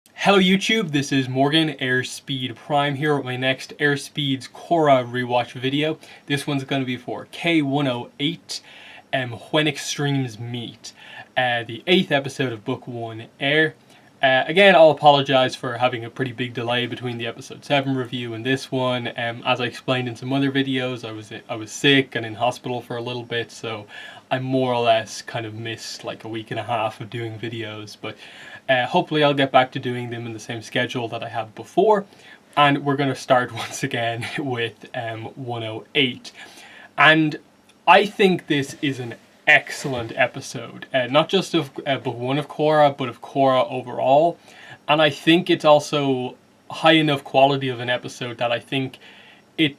Hello YouTube, this is Morgan, Airspeed Prime here with my next Airspeed's Korra Rewatch video. This one's going to be for K108 When Extremes Meet, the 8th episode of Book 1 Air. Again, I'll apologise for having a pretty big delay between the episode 7 review and this one. As I explained in some other videos, I was sick and in hospital for a little bit, so I more or less kind of missed like a week and a half of doing videos, but hopefully I'll get back to doing them in the same schedule that I have before. And we're going to start once again with 108. And I think this is an excellent episode, not just of book 1 of Korra, but of Korra overall. And I think it's also high enough quality of an episode that I think it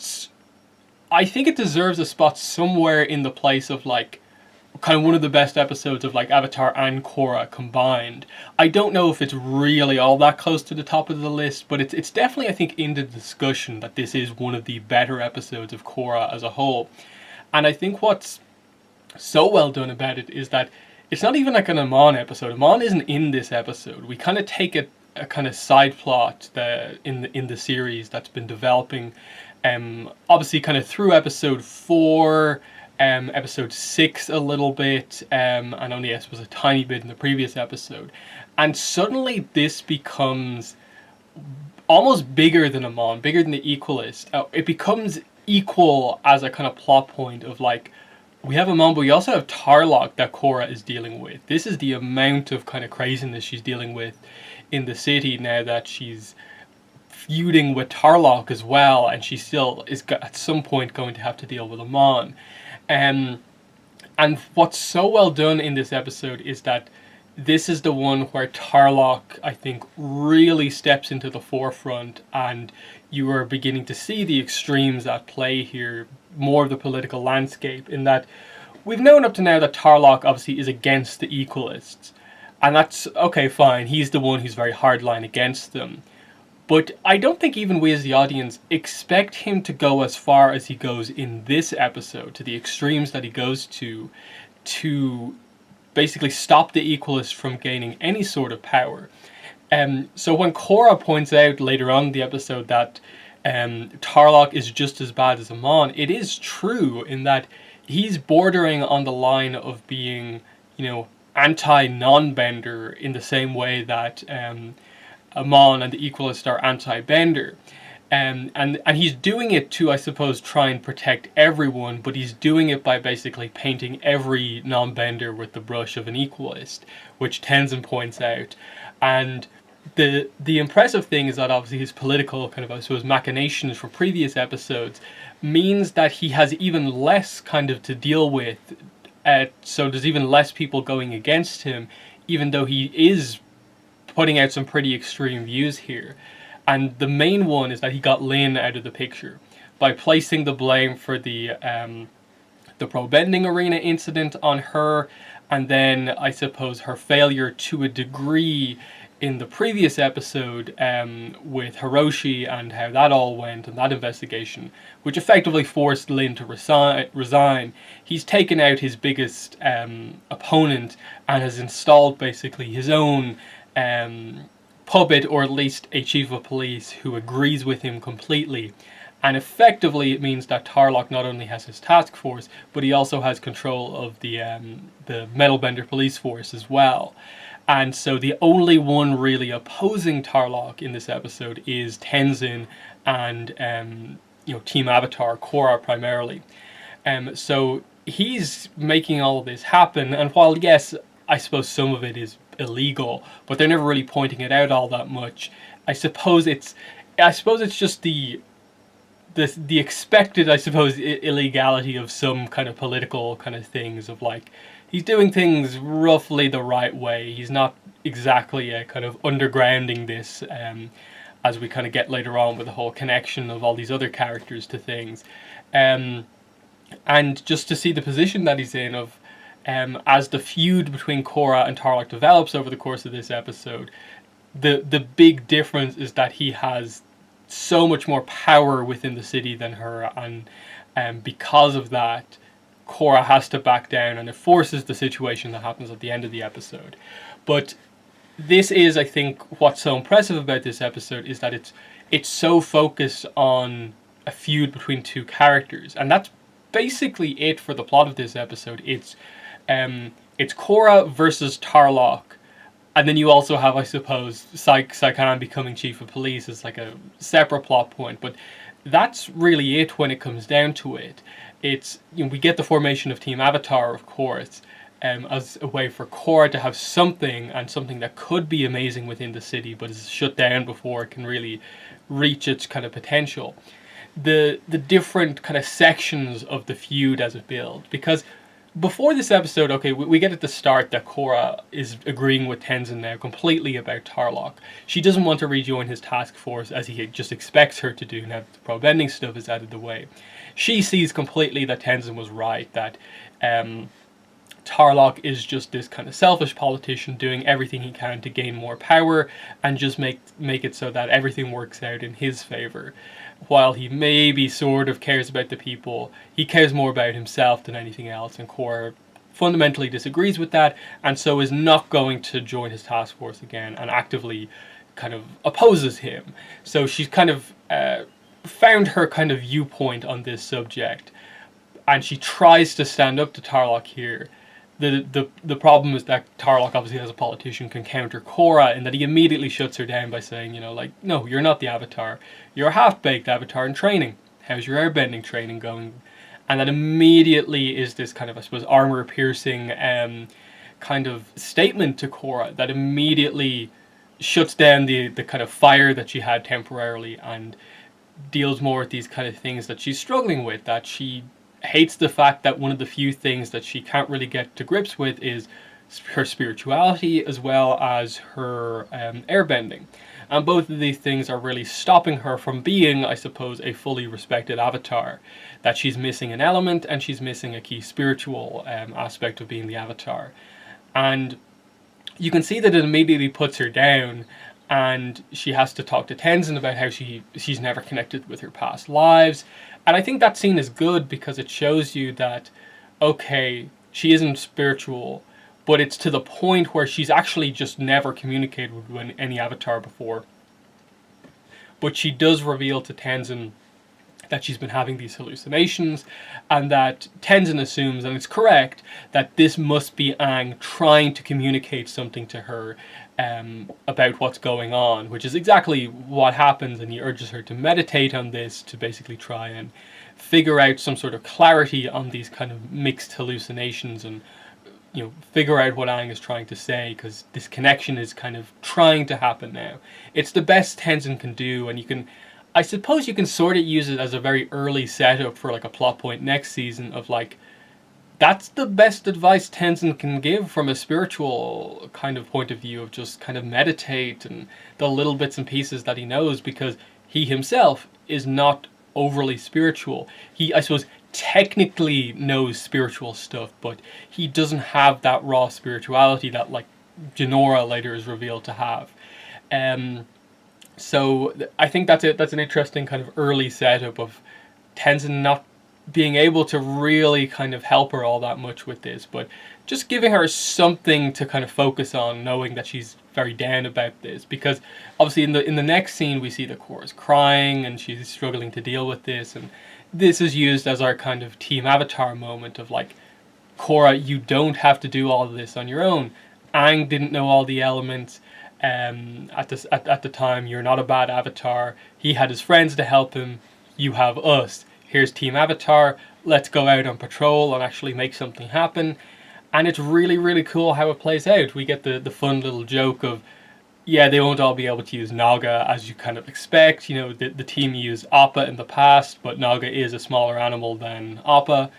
deserves a spot somewhere in the place of like kind of one of the best episodes of like Avatar and Korra combined. I don't know if it's really all that close to the top of the list, but it's definitely, I think, in the discussion that this is one of the better episodes of Korra as a whole. And I think what's so well done about it is that it's not even like an Amon episode. Amon isn't in this episode. We kind of take a kind of side plot in the series that's been developing, obviously kind of through episode 4, episode 6 a little bit, and only yes was a tiny bit in the previous episode. And suddenly this becomes almost bigger than Amon, bigger than the Equalist. It becomes equal as a kind of plot point of like, we have Amon, but we also have Tarrlok that Korra is dealing with. This is the amount of kind of craziness she's dealing with in the city now that she's feuding with Tarrlok as well, and she still is at some point going to have to deal with Amon. And what's so well done in this episode is that this is the one where Tarrlok, I think, really steps into the forefront, and you are beginning to see the extremes at play here, more of the political landscape, in that we've known up to now that Tarrlok obviously is against the Equalists, and that's okay, fine, he's the one who's very hardline against them. But I don't think even we as the audience expect him to go as far as he goes in this episode, to the extremes that he goes to basically stop the Equalists from gaining any sort of power. So when Korra points out later on in the episode that Tarrlok is just as bad as Amon, it is true in that he's bordering on the line of being, you know, anti-non-bender in the same way that Amon and the Equalists are anti-bender. And he's doing it to, I suppose, try and protect everyone, but he's doing it by basically painting every non-bender with the brush of an Equalist, which Tenzin points out. And the impressive thing is that obviously his political kind of, I suppose, machinations from previous episodes means that he has even less kind of to deal with. So there's even less people going against him, even though he is putting out some pretty extreme views here. And the main one is that he got Lin out of the picture by placing the blame for the pro-bending arena incident on her, and then I suppose her failure to a degree in the previous episode with Hiroshi and how that all went and that investigation, which effectively forced Lin to resign. He's taken out his biggest opponent and has installed basically his own puppet, or at least a chief of police who agrees with him completely. And effectively it means that Tarrlok not only has his task force, but he also has control of the Metalbender police force as well. And so the only one really opposing Tarrlok in this episode is Tenzin and you know, Team Avatar, Korra primarily. So he's making all of this happen, and while yes, I suppose some of it is illegal, but they're never really pointing it out all that much. I suppose it's just the expected, I suppose, illegality of some kind of political kind of things of like, he's doing things roughly the right way. He's not exactly kind of undergrounding this, as we kind of get later on with the whole connection of all these other characters to things. And just to see the position that he's in of, as the feud between Korra and Tarrlok develops over the course of this episode, the big difference is that he has so much more power within the city than her, and because of that, Korra has to back down, and it forces the situation that happens at the end of the episode. But this is, I think, what's so impressive about this episode is that it's so focused on a feud between two characters, and that's basically it for the plot of this episode. It's Korra versus Tarrlok, and then you also have, I suppose, Saikan becoming chief of police as like a separate plot point. But that's really it when it comes down to it. It's, you know, we get the formation of Team Avatar, of course, as a way for Korra to have something, and something that could be amazing within the city, but is shut down before it can really reach its kind of potential. The different kind of sections of the feud as it builds, because before this episode, okay, we get at the start that Korra is agreeing with Tenzin now completely about Tarrlok. She doesn't want to rejoin his task force as he just expects her to do now that the pro-bending stuff is out of the way. She sees completely that Tenzin was right, that Tarrlok is just this kind of selfish politician doing everything he can to gain more power and just make it so that everything works out in his favor. While he maybe sort of cares about the people, he cares more about himself than anything else, and Korra fundamentally disagrees with that, and so is not going to join his task force again, and actively kind of opposes him. So she's kind of found her kind of viewpoint on this subject, and she tries to stand up to Tarrlok here. The problem is that Tarrlok, obviously as a politician, can counter Korra in that he immediately shuts her down by saying, you know, like, no, you're not the Avatar. You're a half-baked Avatar in training. How's your airbending training going? And that immediately is this kind of, I suppose, armor-piercing kind of statement to Korra that immediately shuts down the kind of fire that she had temporarily, and deals more with these kind of things that she's struggling with, that she hates the fact that one of the few things that she can't really get to grips with is her spirituality as well as her airbending. And both of these things are really stopping her from being, I suppose, a fully respected Avatar. That she's missing an element, and she's missing a key spiritual aspect of being the Avatar. And you can see that it immediately puts her down, and she has to talk to Tenzin about how she's never connected with her past lives. And I think that scene is good because it shows you that, okay, she isn't spiritual, but it's to the point where she's actually just never communicated with any Avatar before. But she does reveal to Tenzin that she's been having these hallucinations, and that Tenzin assumes, and it's correct, that this must be Aang trying to communicate something to her about what's going on, which is exactly what happens, and he urges her to meditate on this to basically try and figure out some sort of clarity on these kind of mixed hallucinations, and, you know, figure out what Aang is trying to say, because this connection is kind of trying to happen now. It's the best Tenzin can do, and you can, I suppose you can sort of use it as a very early setup for like a plot point next season of like, that's the best advice Tenzin can give from a spiritual kind of point of view, of just kind of meditate and the little bits and pieces that he knows, because he himself is not overly spiritual. He, I suppose, technically knows spiritual stuff, but he doesn't have that raw spirituality that like Jinora later is revealed to have. So I think that's an interesting kind of early setup of Tenzin not being able to really kind of help her all that much with this, but just giving her something to kind of focus on, knowing that she's very down about this. Because obviously in the next scene we see that Korra's crying and she's struggling to deal with this, and this is used as our kind of Team Avatar moment of like, Korra, you don't have to do all of this on your own. Aang didn't know all the elements at the time. You're not a bad Avatar. He had his friends to help him. You have us. Here's Team Avatar, let's go out on patrol and actually make something happen. And it's really, really cool how it plays out. We get the fun little joke of, yeah, they won't all be able to use Naga as you kind of expect. You know, the team used Appa in the past, but Naga is a smaller animal than Appa.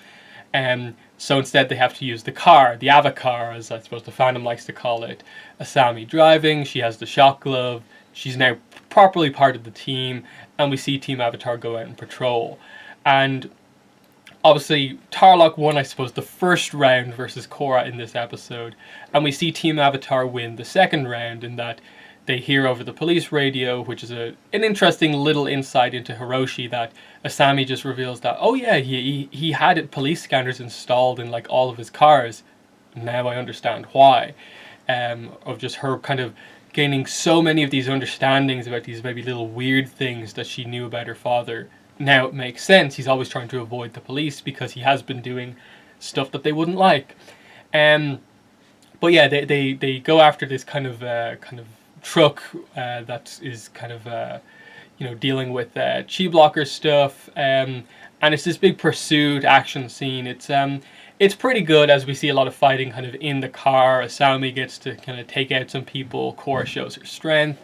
So instead they have to use the car, the Avatar, as I suppose the fandom likes to call it. Asami driving, she has the shock glove, she's now properly part of the team, and we see Team Avatar go out and patrol. And obviously Tarrlok won, I suppose, the first round versus Korra in this episode, and we see Team Avatar win the second round in that they hear over the police radio, which is an interesting little insight into Hiroshi, that Asami just reveals that, oh yeah, he had police scanners installed in like all of his cars. Now I understand why. of just her kind of gaining so many of these understandings about these maybe little weird things that she knew about her father. Now it makes sense. He's always trying to avoid the police because he has been doing stuff that they wouldn't like. But yeah, they go after this kind of truck that is kind of dealing with chi blocker stuff, and it's this big pursuit action scene. It's pretty good, as we see a lot of fighting kind of in the car. Asami gets to kind of take out some people. Korra shows her strength.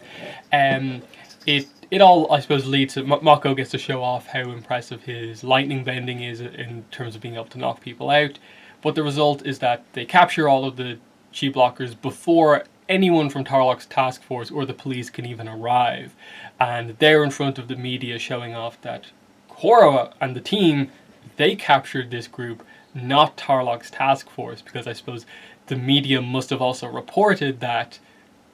It all, I suppose, leads to Mako gets to show off how impressive his lightning bending is in terms of being able to knock people out. But the result is that they capture all of the chi blockers before anyone from Tarrlok's task force or the police can even arrive. And they're in front of the media showing off that Korra and the team, they captured this group, not Tarrlok's task force, because I suppose the media must have also reported that,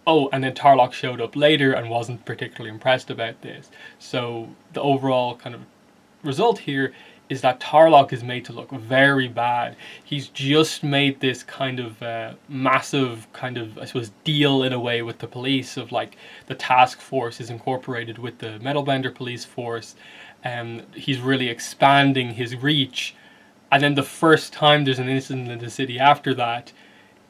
oh, and then Tarrlok showed up later and wasn't particularly impressed about this. So the overall kind of result here is that Tarrlok is made to look very bad. He's just made this kind of massive kind of, I suppose, deal in a way with the police of like the task force is incorporated with the Metalbender police force. He's really expanding his reach. And then the first time there's an incident in the city after that,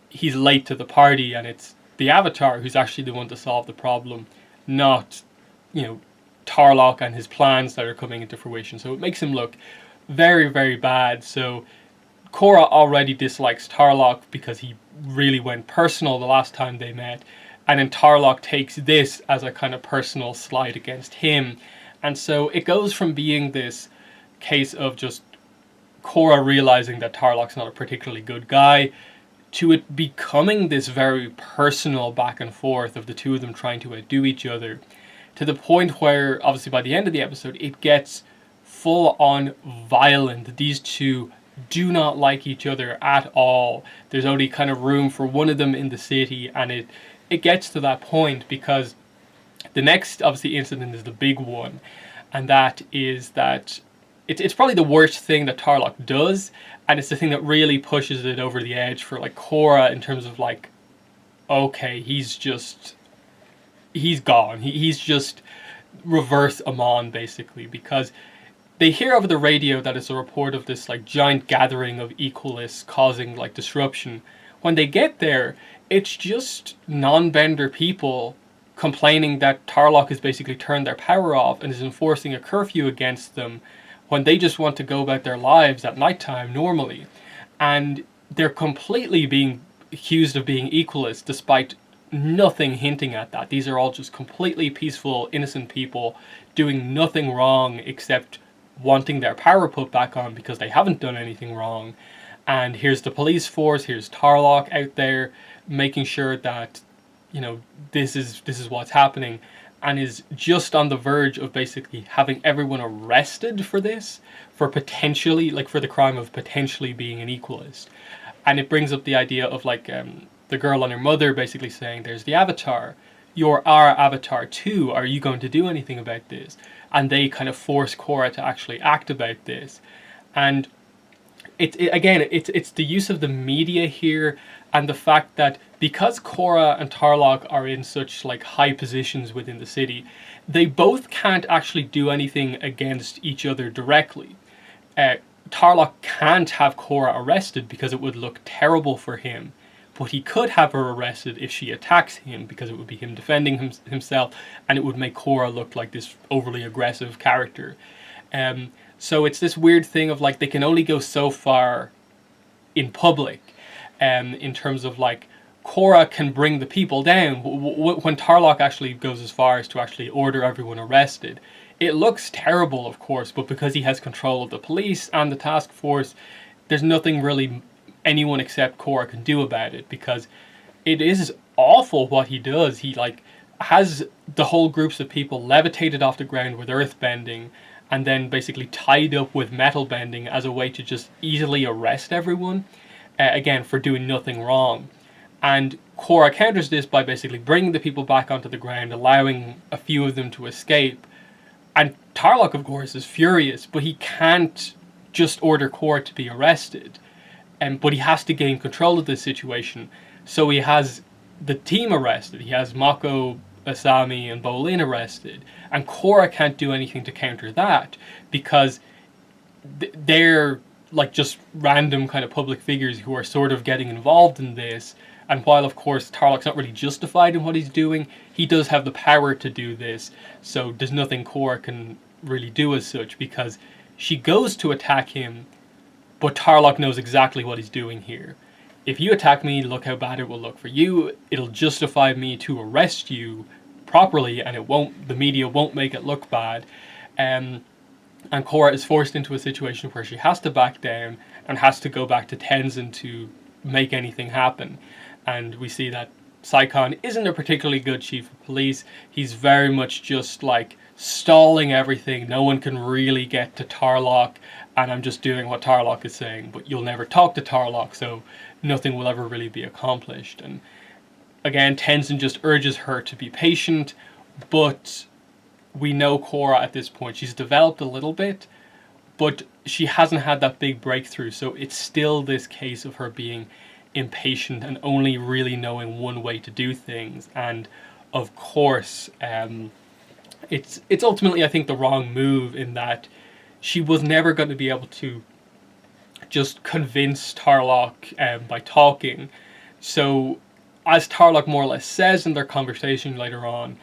he's late to the party, and it's the Avatar who's actually the one to solve the problem, not, Tarrlok and his plans that are coming into fruition. So it makes him look very, very bad. So Korra already dislikes Tarrlok because he really went personal the last time they met, and then Tarrlok takes this as a kind of personal slight against him. And so it goes from being this case of just Korra realizing that Tarrlok's not a particularly good guy to it becoming this very personal back and forth of the two of them trying to outdo each other, to the point where obviously by the end of the episode it gets full on violent. These two do not like each other at all. There's only kind of room for one of them in the city, and it gets to that point because the next obviously incident is the big one, and that is that it's probably the worst thing that Tarrlok does, and it's the thing that really pushes it over the edge for like Korra in terms of like, okay, he's gone. He's just reverse Amon basically, because they hear over the radio that it's a report of this like giant gathering of equalists causing like disruption. When they get there, it's just non-bender people complaining that Tarrlok has basically turned their power off and is enforcing a curfew against them when they just want to go about their lives at nighttime normally. And they're completely being accused of being equalists despite nothing hinting at that. These are all just completely peaceful, innocent people doing nothing wrong except wanting their power put back on because they haven't done anything wrong. And here's the police force, here's Tarrlok out there making sure that, this is what's happening, and is just on the verge of basically having everyone arrested for this, for potentially, like for the crime of potentially being an equalist. And it brings up the idea of like the girl and her mother basically saying, there's the Avatar, you're our Avatar too, are you going to do anything about this? And they kind of force Korra to actually act about this. And it's the use of the media here, and the fact that because Korra and Tarrlok are in such like high positions within the city, they both can't actually do anything against each other directly. Tarrlok can't have Korra arrested because it would look terrible for him, but he could have her arrested if she attacks him, because it would be him defending himself, and it would make Korra look like this overly aggressive character. So it's this weird thing of like they can only go so far in public, in terms of like Korra can bring the people down. When Tarrlok actually goes as far as to actually order everyone arrested, it looks terrible, of course, but because he has control of the police and the task force, there's nothing really anyone except Korra can do about it, because it is awful what he does. He like has the whole groups of people levitated off the ground with earth bending, and then basically tied up with metal bending as a way to just easily arrest everyone, again, for doing nothing wrong. And Korra counters this by basically bringing the people back onto the ground, allowing a few of them to escape. And Tarrlok, of course, is furious, but he can't just order Korra to be arrested. But he has to gain control of this situation. So he has the team arrested. He has Mako, Asami, and Bolin arrested, and Korra can't do anything to counter that because they're like just random kind of public figures who are sort of getting involved in this. And while of course Tarrlok's not really justified in what he's doing, he does have the power to do this. So there's nothing Korra can really do as such, because she goes to attack him, but Tarrlok knows exactly what he's doing here. If you attack me, look how bad it will look for you. It'll justify me to arrest you properly, and the media won't make it look bad. And Korra is forced into a situation where she has to back down and has to go back to Tenzin to make anything happen. And we see that Saikon isn't a particularly good chief of police. He's very much just like stalling everything. No one can really get to Tarrlok, and I'm just doing what Tarrlok is saying, but you'll never talk to Tarrlok, so nothing will ever really be accomplished. And again, Tenzin just urges her to be patient, but we know Korra at this point. She's developed a little bit, but she hasn't had that big breakthrough, so it's still this case of her being impatient and only really knowing one way to do things. And of course, it's ultimately, I think, the wrong move, in that she was never going to be able to just convince Tarrlok by talking. So, as Tarrlok more or less says in their conversation later on,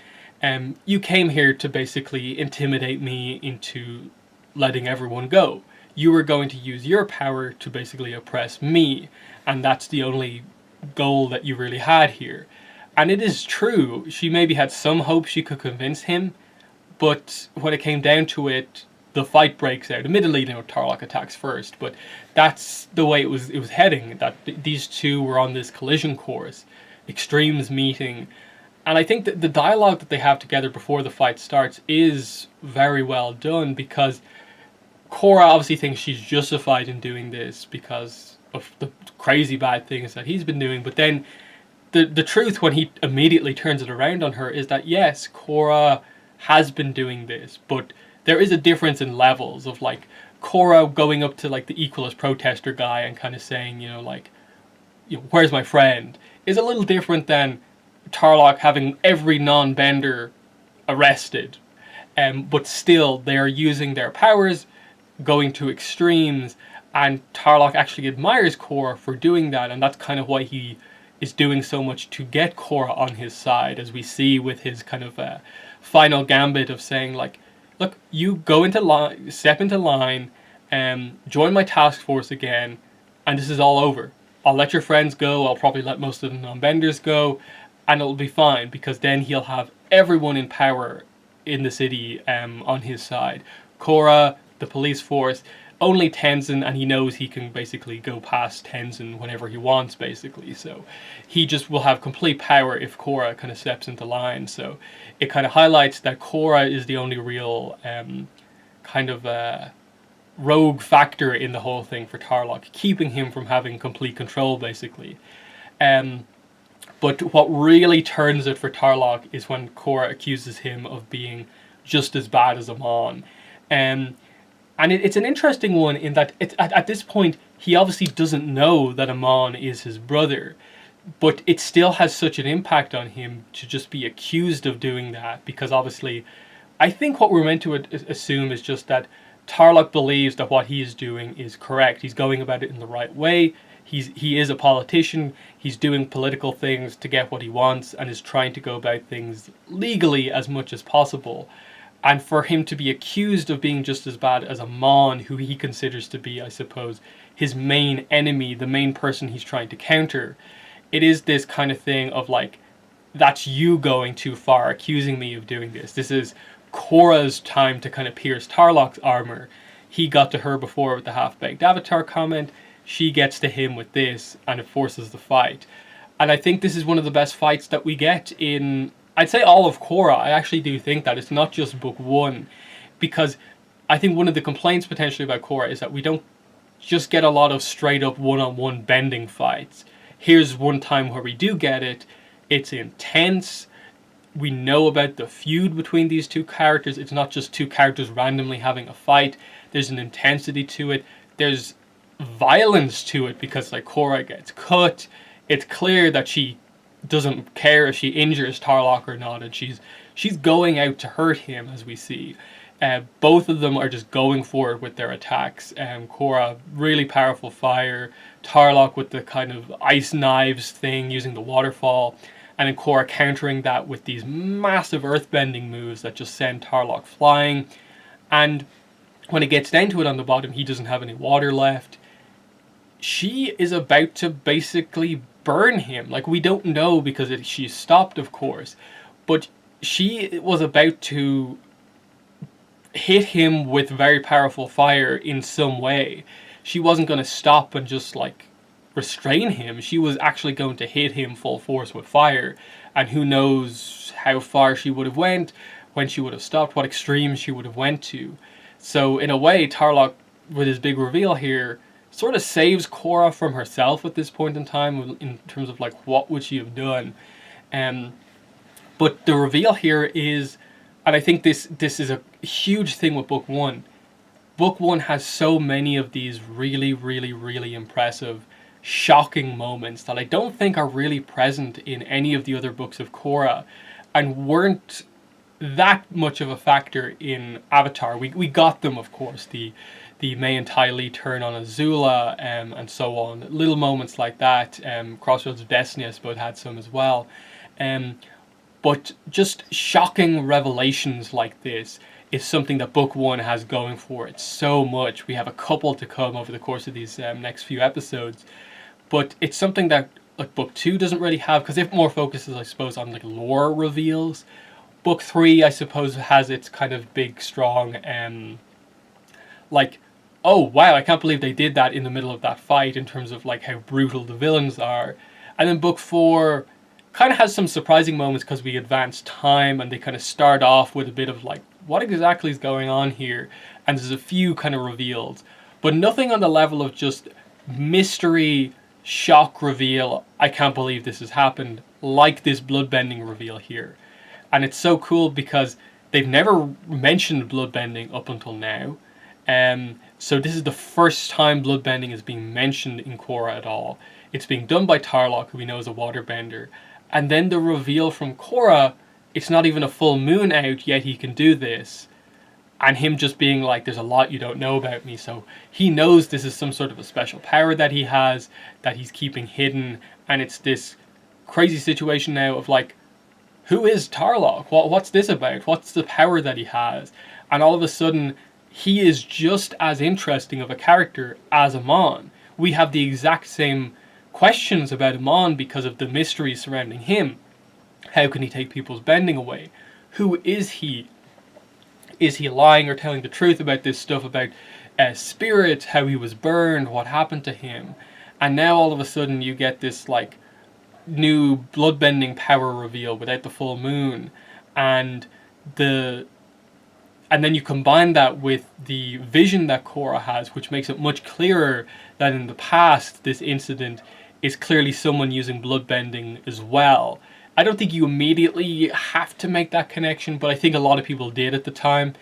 you came here to basically intimidate me into letting everyone go. You were going to use your power to basically oppress me, and that's the only goal that you really had here. And it is true, she maybe had some hope she could convince him, but when it came down to it, the fight breaks out. Admittedly, Tarrlok attacks first, but that's the way it was heading, that these two were on this collision course, extremes meeting. And I think that the dialogue that they have together before the fight starts is very well done, because Korra obviously thinks she's justified in doing this because of the crazy bad things that he's been doing, but then the truth, when he immediately turns it around on her, is that yes, Korra has been doing this, but there is a difference in levels of like Korra going up to like the equalist protester guy and kind of saying, where's my friend, is a little different than Tarrlok having every non-bender arrested. But still, they are using their powers, going to extremes, and Tarrlok actually admires Korra for doing that, and that's kind of why he is doing so much to get Korra on his side, as we see with his kind of final gambit of saying, like, look, you go into line, step into line, join my task force again, and this is all over. I'll let your friends go, I'll probably let most of the non-benders go, and it'll be fine, because then he'll have everyone in power in the city on his side. Korra, the police force, only Tenzin, and he knows he can basically go past Tenzin whenever he wants, basically. So he just will have complete power if Korra kind of steps into line. So it kind of highlights that Korra is the only real kind of rogue factor in the whole thing for Tarrlok, keeping him from having complete control, basically. But what really turns it for Tarrlok is when Korra accuses him of being just as bad as Amon. And it's an interesting one in that at this point, he obviously doesn't know that Amon is his brother, but it still has such an impact on him to just be accused of doing that, because obviously, I think what we're meant to assume is just that Tarrlok believes that what he is doing is correct. He's going about it in the right way. He is a politician. He's doing political things to get what he wants, and is trying to go about things legally as much as possible. And for him to be accused of being just as bad as Amon, who he considers to be, I suppose, his main enemy, the main person he's trying to counter, it is this kind of thing of like, that's you going too far, accusing me of doing this. This is Korra's time to kind of pierce Tarrlok's armor. He got to her before with the half-baked avatar comment. She gets to him with this, and it forces the fight. And I think this is one of the best fights that we get in, I'd say, all of Korra. I actually do think that. It's not just book one. Because I think one of the complaints potentially about Korra is that we don't just get a lot of straight up one-on-one bending fights. Here's one time where we do get it. It's intense. We know about the feud between these two characters. It's not just two characters randomly having a fight. There's an intensity to it. There's violence to it, because like Korra gets cut. It's clear that she doesn't care if she injures Tarrlok or not, and she's going out to hurt him, as we see. Both of them are just going for it with their attacks. Korra, really powerful fire. Tarrlok with the kind of ice knives thing, using the waterfall. And then Korra countering that with these massive earthbending moves that just send Tarrlok flying. And when it gets down to it on the bottom, he doesn't have any water left. She is about to basically burn him. Like, we don't know because she's stopped, of course. But she was about to hit him with very powerful fire in some way. She wasn't going to stop and just like restrain him. She was actually going to hit him full force with fire, and who knows how far she would have went, when she would have stopped, what extremes she would have went to. So in a way, Tarrlok, with his big reveal here, sort of saves Korra from herself at this point in time, in terms of like what would she have done. But the reveal here is, and I think this is a huge thing with book one. Book one has so many of these really, really, really impressive, shocking moments that I don't think are really present in any of the other books of Korra, and weren't that much of a factor in Avatar. We got them, of course, the May and Ty Lee turn on Azula, and so on. Little moments like that. Crossroads of Destiny, I suppose, had some as well. But just shocking revelations like this is something that book one has going for it so much. We have a couple to come over the course of these next few episodes. But it's something that like book two doesn't really have, because it more focuses, I suppose, on like lore reveals. Book three, I suppose, has its kind of big, strong, like, oh wow, I can't believe they did that in the middle of that fight, in terms of like how brutal the villains are. And then book four kind of has some surprising moments because we advance time, and they kind of start off with a bit of like, what exactly is going on here? And there's a few kind of reveals, but nothing on the level of just mystery, shock reveal, I can't believe this has happened, like this bloodbending reveal here. And it's so cool because they've never mentioned bloodbending up until now. So this is the first time bloodbending is being mentioned in Korra at all. It's being done by Tarrlok, who we know is a waterbender. And then the reveal from Korra, it's not even a full moon out, yet he can do this. And him just being like, there's a lot you don't know about me. So he knows this is some sort of a special power that he has, that he's keeping hidden. And it's this crazy situation now of like, who is Tarrlok? What's this about? What's the power that he has? And all of a sudden, he is just as interesting of a character as Amon. We have the exact same questions about Amon because of the mystery surrounding him. How can he take people's bending away? Who is he? Is he lying or telling the truth about this stuff about spirit, how he was burned, what happened to him? And now all of a sudden you get this like new bloodbending power reveal without the full moon, and then you combine that with the vision that Korra has, which makes it much clearer that in the past this incident is clearly someone using bloodbending as well. I don't think you immediately have to make that connection, but I think a lot of people did at the time.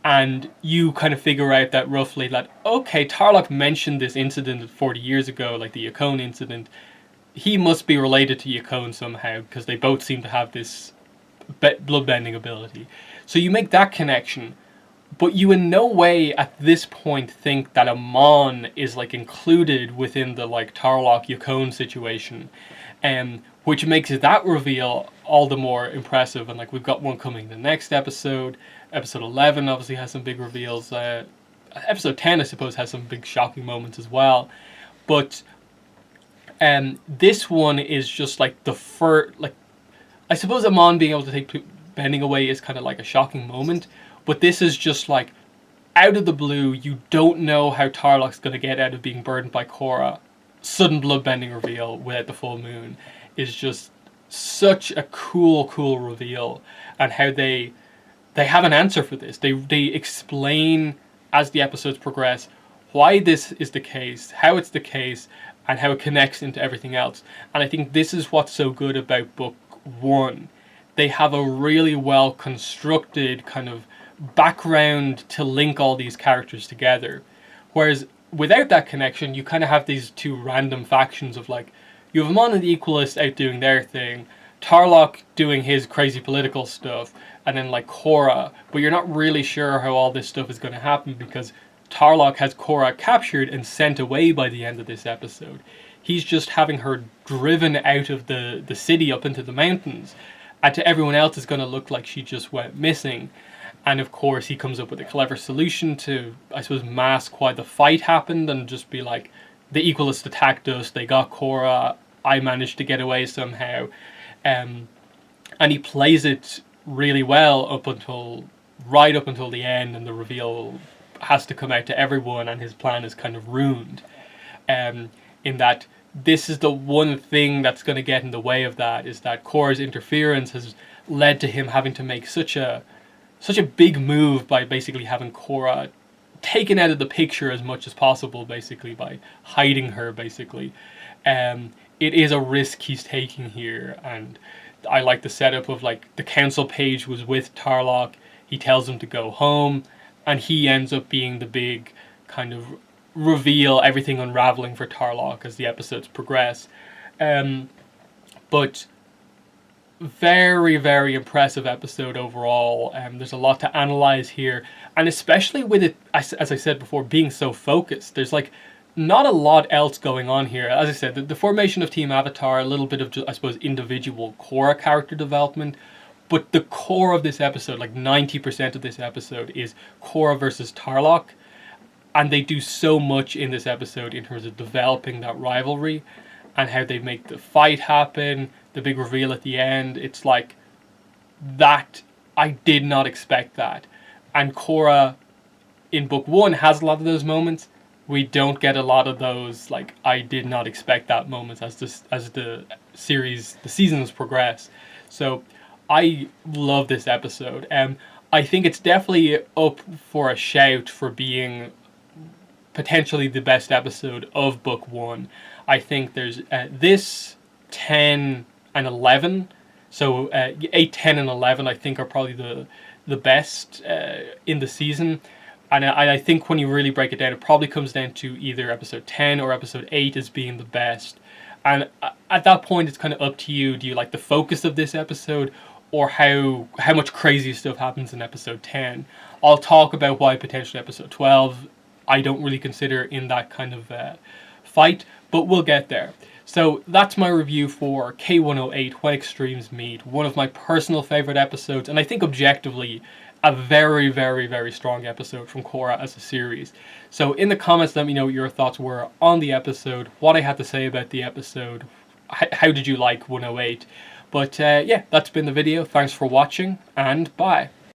And you kind of figure out that roughly that, okay, Tarrlok mentioned this incident 40 years ago, like the Yakone incident. He must be related to Yakone somehow, because they both seem to have this bloodbending ability. So you make that connection, but you in no way at this point think that Amon is like included within the like Tarrlok Yakone situation, which makes that reveal all the more impressive. And like we've got one coming the next episode. Episode 11 obviously has some big reveals. Episode 10 I suppose has some big shocking moments as well. But this one is just like the first, like, I suppose Amon being able to take bending away is kind of like a shocking moment, but this is just like out of the blue. You don't know how Tarrlok's going to get out of being burned by Korra. Sudden bloodbending reveal without the full moon is just such a cool reveal, and how they have an answer for this. They explain as the episodes progress why this is the case, how it's the case, and how it connects into everything else. And I think this is what's so good about book one. They have a really well constructed kind of background to link all these characters together. Whereas without that connection, you kind of have these two random factions of like, You have Amon and the Equalists out doing their thing, Tarrlok doing his crazy political stuff, and then like Korra, but you're not really sure how all this stuff is going to happen because Tarrlok has Korra captured and sent away by the end of this episode. He's just having her driven out of the city up into the mountains, and to everyone else it's going to look like she just went missing. And of course he comes up with a clever solution to, I suppose, mask why the fight happened and just be like, the Equalists attacked us, they got Korra, I managed to get away somehow. And he plays it really well right up until the end, and the reveal has to come out to everyone and his plan is kind of ruined. In that this is the one thing that's going to get in the way of that, is that Korra's interference has led to him having to make such a big move by basically having Korra taken out of the picture as much as possible, basically by hiding her, basically. It is a risk he's taking here, and I like the setup of like the council page was with Tarrlok, he tells him to go home, and he ends up being the big kind of reveal, everything unraveling for Tarrlok as the episodes progress. But very, very impressive episode overall. There's a lot to analyze here, and especially with it, as I said before, being so focused. There's like not a lot else going on here. As I said, the formation of Team Avatar, a little bit of just, I suppose, individual Korra character development, but the core of this episode, like 90% of this episode, is Korra versus Tarrlok, and they do so much in this episode in terms of developing that rivalry and how they make the fight happen, the big reveal at the end. It's like, that, I did not expect that. And Korra in book 1 has a lot of those moments. We don't get a lot of those, like, I did not expect that moments as the seasons progress. So I love this episode. I think it's definitely up for a shout for being potentially the best episode of book 1. I think there's this, 10 and 11. So 8, 10 and 11 I think are probably the best in the season. And I think when you really break it down, it probably comes down to either episode 10 or episode 8 as being the best. And at that point, it's kind of up to you. Do you like the focus of this episode, or how much crazy stuff happens in episode 10? I'll talk about why potentially episode 12 I don't really consider in that kind of fight, but we'll get there. So that's my review for K108 When Extremes Meet, one of my personal favorite episodes, and I think objectively a very, very, very strong episode from Korra as a series. So in the comments, let me know what your thoughts were on the episode, what I had to say about the episode, how did you like 108. But yeah, that's been the video. Thanks for watching, and bye.